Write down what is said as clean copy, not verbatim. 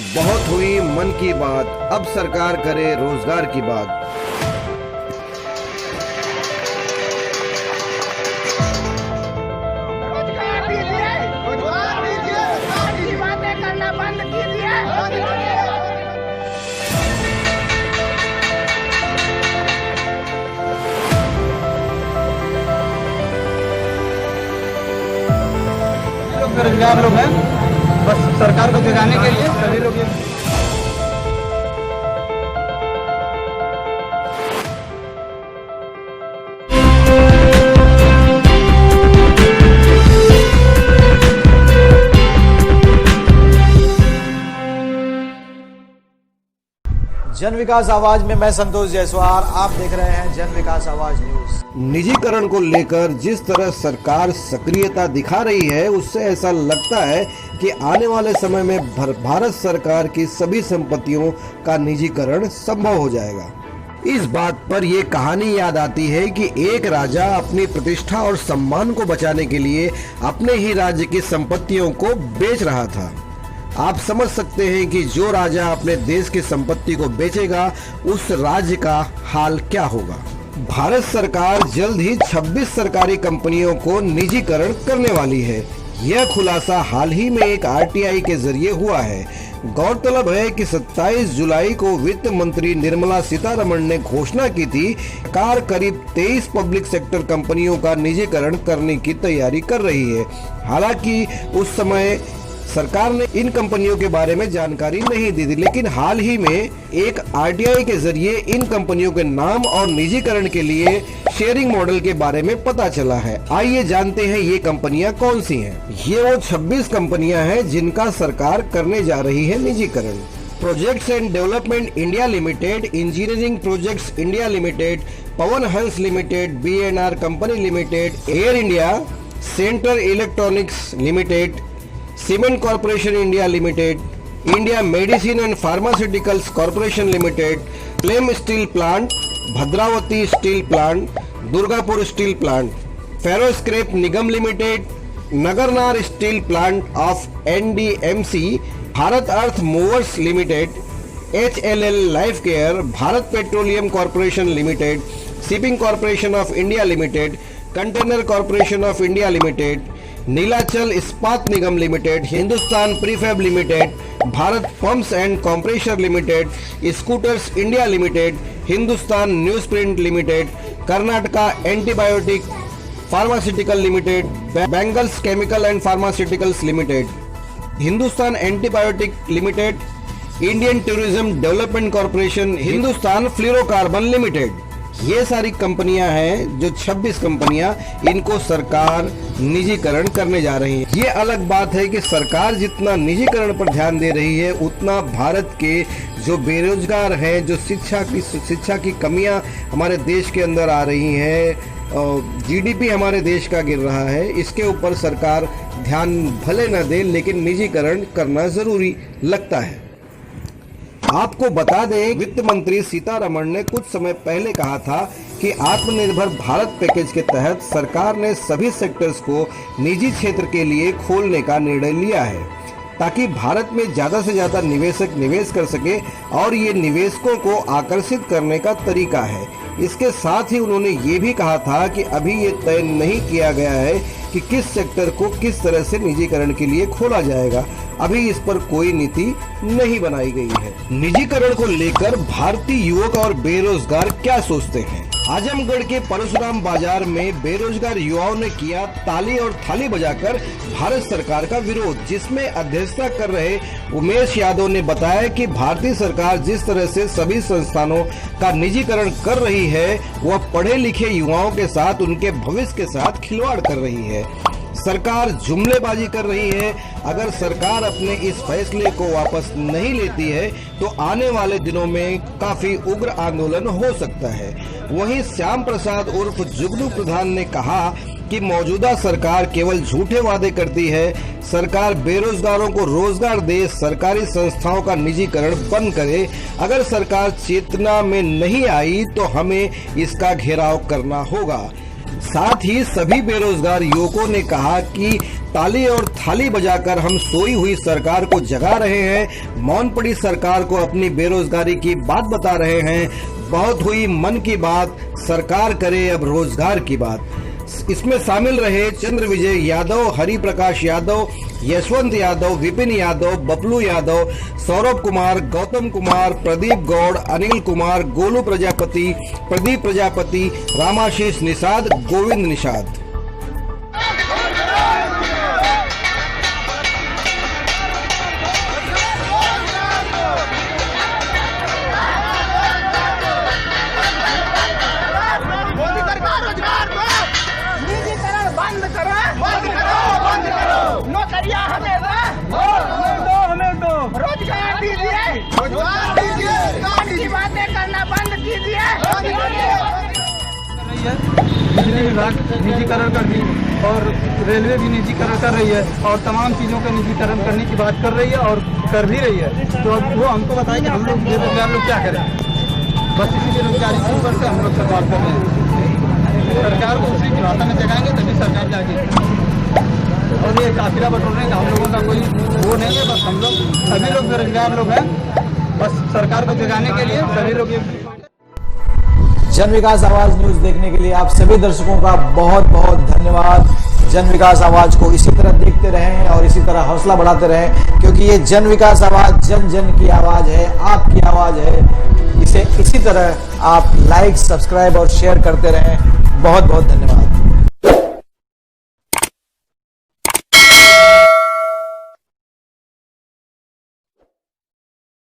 बहुत हुई मन की बात, अब सरकार करे रोजगार की बात। बेरोजगार लोग हैं, बस सरकार को जगाने के लिए सभी लोग जन विकास आवाज में मैं संतोष जायसवाल, आप देख रहे हैं जन विकास आवाज न्यूज। निजीकरण को लेकर जिस तरह सरकार सक्रियता दिखा रही है, उससे ऐसा लगता है कि आने वाले समय में भारत सरकार की सभी संपत्तियों का निजीकरण संभव हो जाएगा। इस बात पर यह कहानी याद आती है कि एक राजा अपनी प्रतिष्ठा और सम्मान को बचाने के लिए अपने ही राज्य की संपत्तियों को बेच रहा था। आप समझ सकते हैं कि जो राजा अपने देश की संपत्ति को बेचेगा, उस राज्य का हाल क्या होगा। भारत सरकार जल्द ही 26 सरकारी कंपनियों को निजीकरण करने वाली है। यह खुलासा हाल ही में एक आरटीआई के जरिए हुआ है। गौरतलब है कि 27 जुलाई को वित्त मंत्री निर्मला सीतारमण ने घोषणा की थी, सरकार करीब 23 पब्लिक सेक्टर कंपनियों का निजीकरण करने की तैयारी कर रही है। हालांकि उस समय सरकार ने इन कंपनियों के बारे में जानकारी नहीं दी थी, लेकिन हाल ही में एक आरटीआई के जरिए इन कंपनियों के नाम और निजीकरण के लिए शेयरिंग मॉडल के बारे में पता चला है। आइए जानते हैं ये कंपनियां कौन सी हैं। ये वो 26 कंपनियां हैं जिनका सरकार करने जा रही है निजीकरण। Projects and development India limited, engineering projects India limited, Pawan Hans limited, BNR company limited, air India, central electronics limited, cement corporation India limited, India medicine and pharmaceuticals corporation limited, flame steel plant, Bhadravati steel plant, Durgapur steel plant, ferro scrap Nigam limited, Nagarnar steel plant of NDMC, Bharat earth movers limited, HLL life care, Bharat petroleum corporation limited, shipping corporation of India limited, container corporation of India limited, Nilachal Ispat Nigam limited, Hindustan prefab limited, Bharat pumps and compressor limited, scooters India limited, Hindustan newsprint limited, Karnataka antibiotic pharmaceutical limited, Bengals chemical and pharmaceuticals limited, Hindustan antibiotic limited, Indian tourism development corporation, Hindustan fluorocarbon limited. ये सारी कंपनियां हैं जो 26 कंपनियां, इनको सरकार निजीकरण करने जा रही है। ये अलग बात है कि सरकार जितना निजीकरण पर ध्यान दे रही है, उतना भारत के जो बेरोजगार हैं, जो शिक्षा की कमियां हमारे देश के अंदर आ रही हैं, जीडीपी हमारे देश का गिर रहा है, इसके ऊपर सरकार ध्यान भले न दे, लेकिन निजीकरण करना जरूरी लगता है। आपको बता दें, वित्त मंत्री सीतारमण ने कुछ समय पहले कहा था कि आत्मनिर्भर भारत पैकेज के तहत सरकार ने सभी सेक्टर्स को निजी क्षेत्र के लिए खोलने का निर्णय लिया है, ताकि भारत में ज्यादा से ज्यादा निवेशक निवेश कर सके, और ये निवेशकों को आकर्षित करने का तरीका है। इसके साथ ही उन्होंने ये भी कहा था कि अभी ये तय नहीं किया गया है कि किस सेक्टर को किस तरह से निजीकरण के लिए खोला जाएगा। अभी इस पर कोई नीति नहीं बनाई गई है। निजीकरण को लेकर भारतीय युवक और बेरोजगार क्या सोचते हैं? आजमगढ़ के परशुराम बाजार में बेरोजगार युवाओं ने किया ताली और थाली बजाकर भारत सरकार का विरोध, जिसमें अध्यक्षता कर रहे उमेश यादव ने बताया कि भारतीय सरकार जिस तरह से सभी संस्थानों का निजीकरण कर रही है, वह पढ़े लिखे युवाओं के साथ, उनके भविष्य के साथ खिलवाड़ कर रही है। सरकार जुमलेबाजी कर रही है। अगर सरकार अपने इस फैसले को वापस नहीं लेती है तो आने वाले दिनों में काफी उग्र आंदोलन हो सकता है। वहीं श्याम प्रसाद उर्फ जुगनू प्रधान ने कहा कि मौजूदा सरकार केवल झूठे वादे करती है। सरकार बेरोजगारों को रोजगार दे, सरकारी संस्थाओं का निजीकरण बंद करे। अगर सरकार चेतना में नहीं आई तो हमें इसका घेराव करना होगा। साथ ही सभी बेरोजगार युवकों ने कहा कि ताली और थाली बजाकर हम सोई हुई सरकार को जगा रहे हैं, मौन पड़ी सरकार को अपनी बेरोजगारी की बात बता रहे हैं। बहुत हुई मन की बात, सरकार करे अब रोजगार की बात। इसमें शामिल रहे चंद्र विजय यादव, हरि प्रकाश यादव, यशवंत यादव, विपिन यादव, बबलू यादव, सौरभ कुमार, गौतम कुमार, प्रदीप गौड़, अनिल कुमार, गोलू प्रजापति, प्रदीप प्रजापति, रामाशीष निषाद, गोविंद निषाद। नौकरियां हमें दो, रोजगार दीजिए, की बातें करना बंद कीजिए। बिजली विभाग निजीकरण कर दी और रेलवे भी निजीकरण कर रही है और तमाम चीज़ों का निजीकरण करने की बात कर रही है और कर भी रही है। तो अब वो हमको बताए कि हम लोग बेरोजगार लोग क्या करें। बस इसी बेरोजगारी के ऊपर से हम लोग सवाल कर रहे हैं। सरकार को उसी की भाषा में जगाएंगे तभी सरकार जाएगी। और ये काफिला बटोरने का हम लोगों का कोई वो नहीं है। बस हम लोग सभी लोग बेरोजगार लोग हैं। बस सरकार को जगाने के लिए सभी लोग जन विकास आवाज न्यूज देखने के लिए आप सभी दर्शकों का बहुत बहुत धन्यवाद। जन विकास आवाज को इसी तरह देखते रहें और इसी तरह हौसला बढ़ाते रहें, क्योंकि ये जन विकास आवाज जन जन की आवाज है, आपकी आवाज है। इसे इसी तरह आप लाइक, सब्सक्राइब और शेयर करते रहें। बहुत बहुत धन्यवाद।